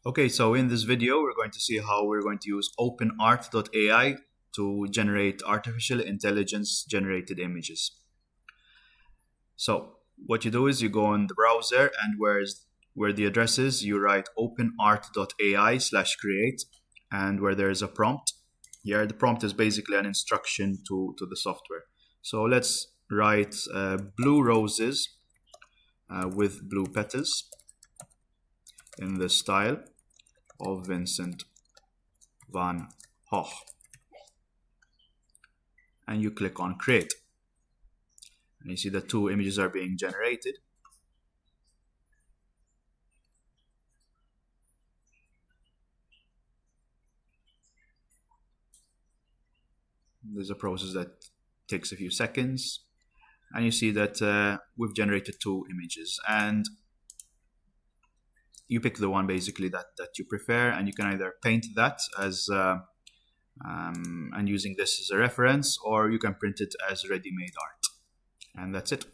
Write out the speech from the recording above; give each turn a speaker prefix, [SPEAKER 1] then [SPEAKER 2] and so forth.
[SPEAKER 1] Okay, so in this video, we're going to see how we're going to use OpenArt AI to generate artificial intelligence generated images. So what you do is you go on the browser, and where the address is, you write openart.ai/create, and where there is a prompt. Here, the prompt is basically an instruction to the software. So let's write blue roses with blue petals in the style of Vincent van Gogh. And you click on create. And you see that two images are being generated. There's a process that takes a few seconds. And you see that we've generated two images. And you pick the one basically that you prefer, and you can either paint that as and using this as a reference, or you can print it as ready-made art. And that's it.